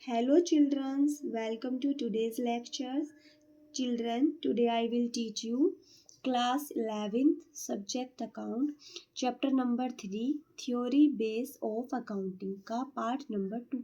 Hello children, welcome to today's lectures. Children, today I will teach you class 11th subject account chapter number 3 theory base of accounting का part number 2.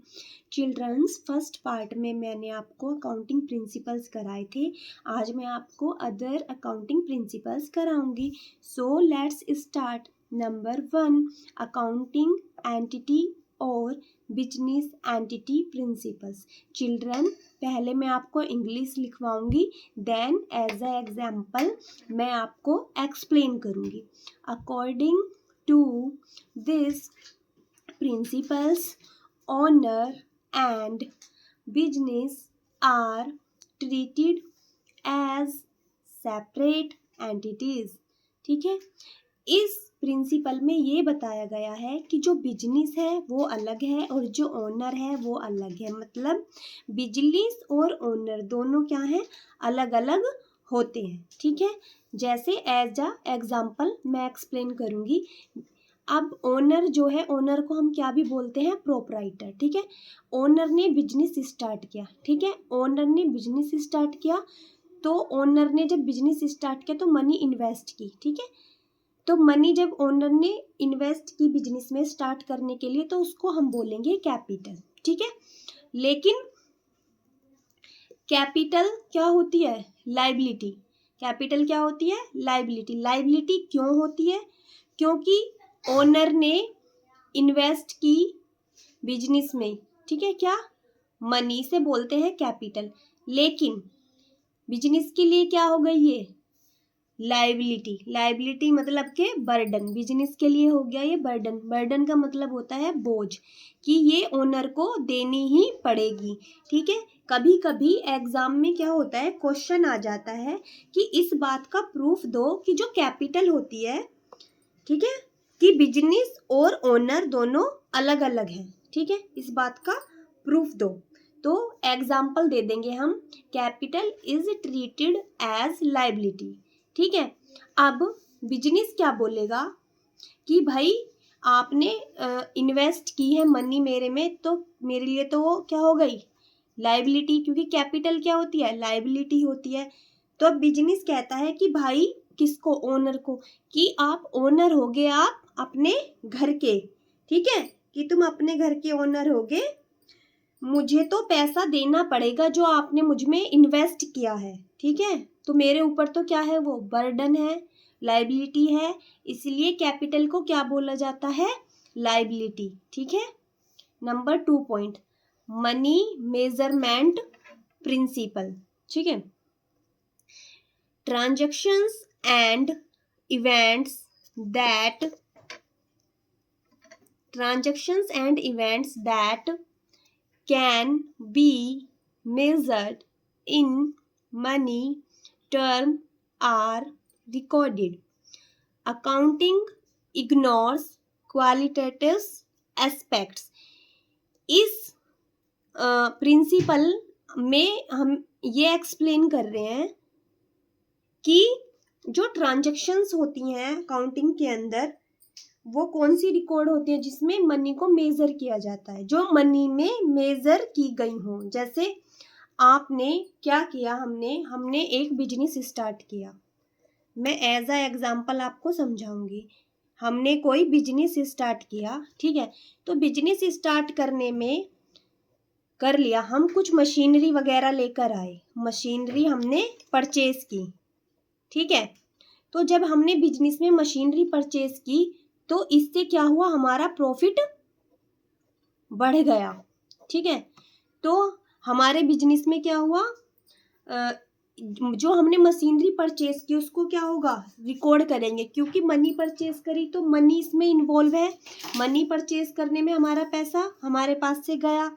चिल्ड्रंस first part में मैंने आपको accounting principles कराए थे. आज मैं आपको अदर अकाउंटिंग प्रिंसिपल्स कराऊंगी. So let's start. Number 1 accounting entity और बिजनेस एंटिटी प्रिंसिपल्स. चिल्ड्रन, पहले मैं आपको इंग्लिश लिखवाऊंगी, देन एज अ एग्जाम्पल मैं आपको एक्सप्लेन करूंगी. According to this principles owner and business are treated as separate entities. ठीक है, इस प्रिंसिपल में ये बताया गया है कि जो बिजनेस है वो अलग है और जो ओनर है वो अलग है. मतलब बिजनेस और ओनर दोनों क्या हैं, अलग अलग होते हैं. ठीक है, जैसे एज अ एग्जाम्पल मैं एक्सप्लेन करूँगी. अब ओनर जो है, ओनर को हम क्या भी बोलते हैं, प्रोपराइटर. ठीक है, ओनर ने बिजनेस स्टार्ट किया. ठीक है, ओनर ने बिजनेस स्टार्ट किया, तो ओनर ने जब बिजनेस स्टार्ट किया तो मनी इन्वेस्ट की. ठीक है, तो मनी जब ओनर ने इन्वेस्ट की बिजनेस में स्टार्ट करने के लिए तो उसको हम बोलेंगे कैपिटल. ठीक है, लेकिन कैपिटल क्या होती है, लायबिलिटी. कैपिटल क्या होती है, लायबिलिटी. लायबिलिटी क्यों होती है, क्योंकि ओनर ने इन्वेस्ट की बिजनेस में. ठीक है, क्या मनी से बोलते हैं कैपिटल, लेकिन बिजनेस के लिए क्या हो गई ये लायबिलिटी. लायबिलिटी मतलब के बर्डन. बिजनेस के लिए हो गया ये बर्डन. बर्डन का मतलब होता है बोझ, कि ये ओनर को देनी ही पड़ेगी. ठीक है, कभी कभी एग्जाम में क्या होता है, क्वेश्चन आ जाता है कि इस बात का प्रूफ दो कि जो कैपिटल होती है, ठीक है, कि बिजनेस और ओनर दोनों अलग अलग हैं. ठीक है, इस बात का प्रूफ दो. तो एग्जाम्पल दे देंगे हम, capital is treated as liability. ठीक है, अब बिजनेस क्या बोलेगा कि भाई आपने इन्वेस्ट की है मनी मेरे में, तो मेरे लिए तो वो क्या हो गई, लायबिलिटी, क्योंकि कैपिटल क्या होती है, लायबिलिटी होती है. तो अब बिजनेस कहता है कि भाई किसको, ओनर को, कि आप ओनर होगे, आप अपने घर के. ठीक है, कि तुम अपने घर के ओनर होगे, मुझे तो पैसा देना पड़ेगा जो आपने मुझ में इन्वेस्ट किया है. ठीक है, तो मेरे ऊपर तो क्या है, वो बर्डन है, लायबिलिटी है, इसलिए कैपिटल को क्या बोला जाता है, लायबिलिटी. ठीक है, number 2 point, money measurement principle. ठीक है, transactions and events that can be measured in money term are recorded. Accounting ignores qualitative aspects. इस प्रिंसिपल में हम ये एक्सप्लेन कर रहे हैं कि जो ट्रांजैक्शंस होती हैं अकाउंटिंग के अंदर, वो कौन सी रिकॉर्ड होती है, जिसमें मनी को मेजर किया जाता है, जो मनी में मेजर की गई हो. जैसे आपने क्या किया, हमने एक बिजनेस स्टार्ट किया. मैं एज अ एग्जांपल आपको समझाऊंगी. हमने कोई बिजनेस स्टार्ट किया. ठीक है, तो बिजनेस स्टार्ट करने में कर लिया, हम कुछ मशीनरी वगैरह लेकर आए, मशीनरी हमने परचेज की. ठीक है, तो जब हमने बिजनेस में मशीनरी परचेज की तो इससे क्या हुआ, हमारा प्रॉफिट बढ़ गया. ठीक है, तो हमारे बिजनेस में क्या हुआ, जो हमने मशीनरी परचेज की उसको क्या होगा, रिकॉर्ड करेंगे, क्योंकि मनी परचेज करी तो मनी इसमें इन्वॉल्व है. मनी परचेज करने में हमारा पैसा हमारे पास से गया.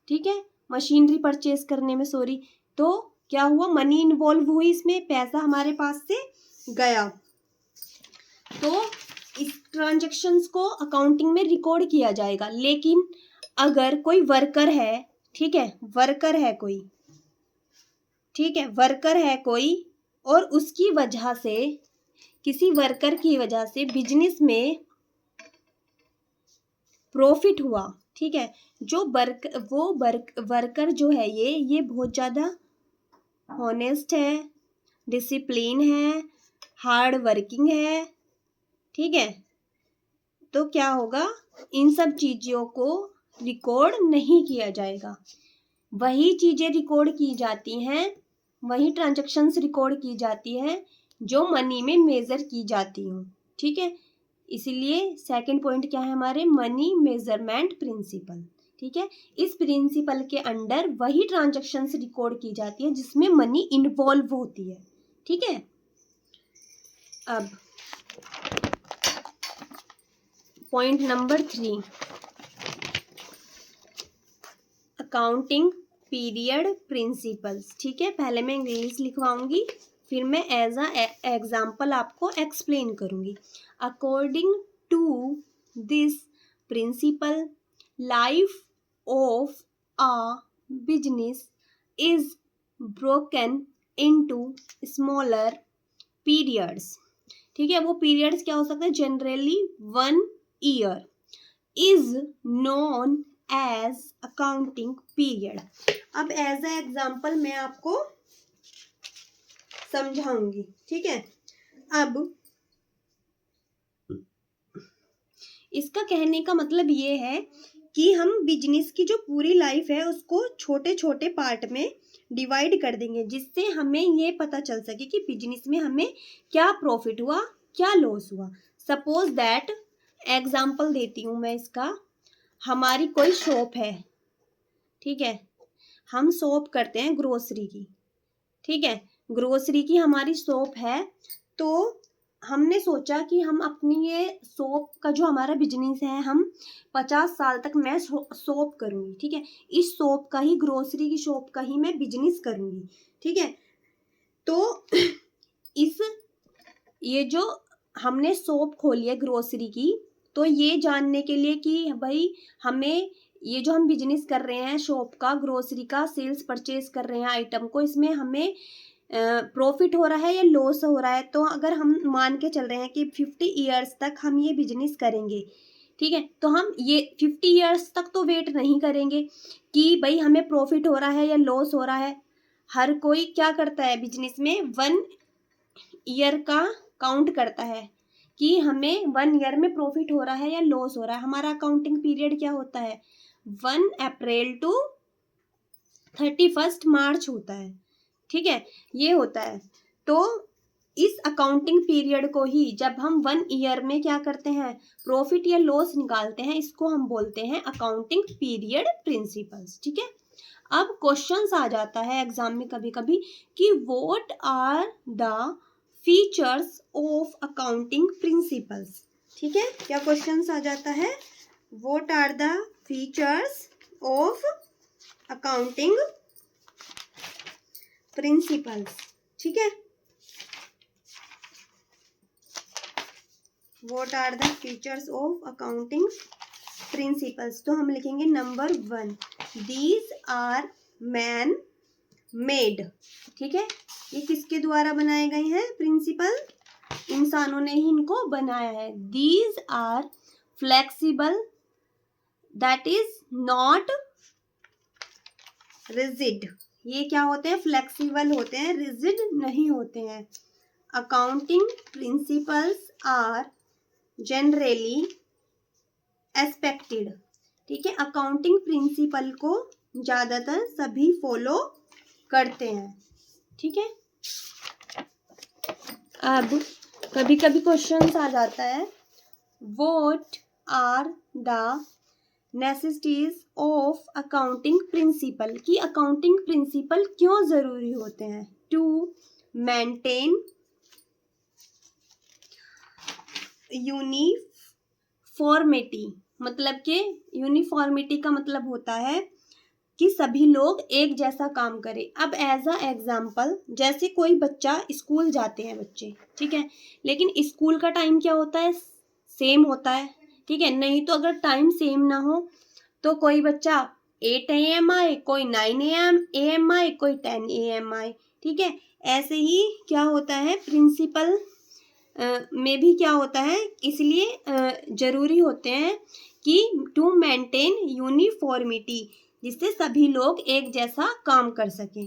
ठीक है, मशीनरी परचेज करने में, सॉरी, तो क्या हुआ, मनी इन्वॉल्व हुई इसमें, पैसा हमारे पास से गया. तो इस ट्रांजैक्शंस को अकाउंटिंग में रिकॉर्ड किया जाएगा. लेकिन अगर कोई वर्कर है, ठीक है, वर्कर है कोई, ठीक है, वर्कर है कोई, और उसकी वजह से, किसी वर्कर की वजह से बिजनेस में प्रॉफिट हुआ. ठीक है। जो वर्कर जो है ये बहुत ज़्यादा हॉनेस्ट है, डिसिप्लिन है, हार्ड वर्किंग है, ठीक है। तो क्या होगा, इन सब चीज़ों को रिकॉर्ड नहीं किया जाएगा। वही चीज़ें रिकॉर्ड की जाती हैं, वही ट्रांजैक्शंस रिकॉर्ड की जाती है जो मनी में मेज़र की जाती हूँ, ठीक है। इसीलिए सेकंड पॉइंट क्या है हमारे, मनी मेजरमेंट प्रिंसिपल, ठीक है। इस प्रिंसिपल के अंडर वही ट्रांजैक्शंस रिकॉर्ड की जाती है जिसमें मनी इन्वॉल्व होती है, ठीक है। अब point number 3, accounting period principles, ठीक है। पहले मैं इंग्लिश लिखवाऊंगी, फिर मैं एज अ एग्जाम्पल आपको एक्सप्लेन करूंगी। According to this principle, life of a business is broken into smaller periods, ठीक है। वो पीरियड्स क्या हो सकते हैं, generally 1 year is known as accounting period. अब एज अ एग्जाम्पल मैं आपको समझाऊंगी, ठीक है। अब इसका कहने का मतलब ये है कि हम बिजनेस की जो पूरी लाइफ है उसको छोटे छोटे पार्ट में डिवाइड कर देंगे, जिससे हमें ये पता चल सके कि बिजनेस में हमें क्या प्रॉफिट हुआ, क्या लॉस हुआ। सपोज दैट, एग्जाम्पल देती हूँ मैं इसका, हमारी कोई शॉप है, ठीक है। हम शॉप करते हैं ग्रोसरी की, ठीक है। ग्रोसरी की हमारी शॉप है, तो हमने सोचा कि हम अपनी ये शॉप का जो हमारा बिजनेस है, हम 50 साल तक मैं शॉप करूँगी, ठीक है। इस शॉप का ही, ग्रोसरी की शॉप का ही मैं बिजनेस करूँगी, ठीक है। तो ये जो हमने शॉप खोली है ग्रोसरी की, तो ये जानने के लिए कि भाई हमें ये जो हम बिजनेस कर रहे हैं शॉप का, ग्रोसरी का सेल्स परचेज कर रहे हैं आइटम को, इसमें हमें प्रॉफिट हो रहा है या लॉस हो रहा है। तो अगर हम मान के चल रहे हैं कि 50 ईयर्स तक हम ये बिजनेस करेंगे, ठीक है, तो हम ये 50 ईयर्स तक तो वेट नहीं करेंगे कि भाई हमें प्रॉफिट हो रहा है या लॉस हो रहा है। हर कोई क्या करता है बिजनेस में, 1 ईयर का काउंट करता है कि हमें 1 ईयर में प्रॉफिट हो रहा है या लॉस हो रहा है। हमारा अकाउंटिंग पीरियड क्या होता है, 1 अप्रैल टू 31 मार्च होता है, ठीक है, ये होता है। तो इस अकाउंटिंग पीरियड को ही जब हम 1 ईयर में क्या करते हैं, प्रॉफिट या लॉस निकालते हैं, इसको हम बोलते हैं अकाउंटिंग पीरियड प्रिंसिपल्स, ठीक है। अब क्वेश्चंस आ जाता है एग्जाम में कभी कभी कि what are the features of accounting principles, ठीक है। क्या क्वेश्चंस आ जाता है, what are the features of accounting principles, ठीक है। What are the features of accounting principles, तो हम लिखेंगे number 1, these are man made, ठीक है। ये किसके द्वारा बनाए गए हैं प्रिंसिपल, इंसानों ने ही इनको बनाया है। These are flexible, that is not rigid, ये क्या होते हैं, फ्लेक्सिबल होते हैं, रिजिड नहीं होते हैं। Accounting principles are generally expected, ठीक है। अकाउंटिंग प्रिंसिपल को ज्यादातर सभी फॉलो करते हैं, ठीक है। अब कभी कभी क्वेश्चन आ जाता है, what are the necessities of accounting principle, कि अकाउंटिंग प्रिंसिपल क्यों जरूरी होते हैं। टू मेंटेन यूनिफॉर्मिटी, मतलब कि यूनिफॉर्मिटी का मतलब होता है कि सभी लोग एक जैसा काम करें। अब एज अ एग्जाम्पल, जैसे कोई बच्चा स्कूल जाते हैं बच्चे, ठीक है, लेकिन स्कूल का टाइम क्या होता है, सेम होता है, ठीक है। नहीं तो अगर टाइम सेम ना हो तो कोई बच्चा 8 AM आए, कोई 9 AM आए, कोई 10 AM आए, ठीक है। ऐसे ही क्या होता है प्रिंसिपल में भी क्या होता है, इसलिए जरूरी होते हैं कि टू मेंटेन यूनिफॉर्मिटी, जिससे सभी लोग एक जैसा काम कर सकें।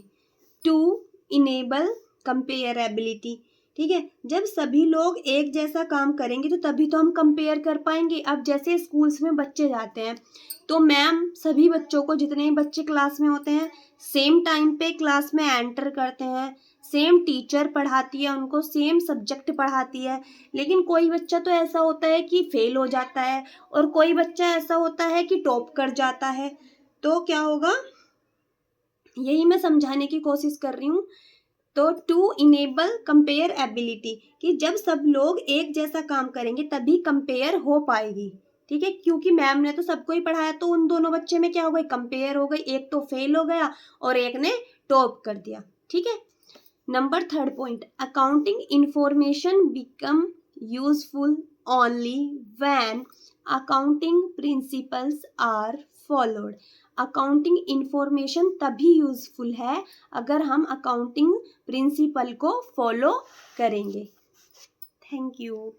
टू इनेबल कंपेयरेबिलिटी, ठीक है, जब सभी लोग एक जैसा काम करेंगे तो तभी तो हम कंपेयर कर पाएंगे। अब जैसे स्कूल्स में बच्चे जाते हैं तो मैम सभी बच्चों को, जितने भी बच्चे क्लास में होते हैं, सेम टाइम पे क्लास में एंटर करते हैं, सेम टीचर पढ़ाती है, उनको सेम सब्जेक्ट पढ़ाती है। लेकिन कोई बच्चा तो ऐसा होता है कि फेल हो जाता है और कोई बच्चा ऐसा होता है कि टॉप कर जाता है। तो क्या होगा, यही मैं समझाने की कोशिश कर रही हूँ। तो टू इनेबल कंपेयर एबिलिटी, कि जब सब लोग एक जैसा काम करेंगे तभी कंपेयर हो पाएगी, ठीक है, क्योंकि मैम ने तो सबको ही पढ़ाया, तो उन दोनों बच्चे में क्या हो गई, कंपेयर हो गई, एक तो फेल हो गया और एक ने टॉप कर दिया, ठीक है। Number third point, accounting information become useful only when accounting principles are followed. Accounting information तभी यूजफुल है अगर हम अकाउंटिंग प्रिंसिपल को फॉलो करेंगे। Thank you.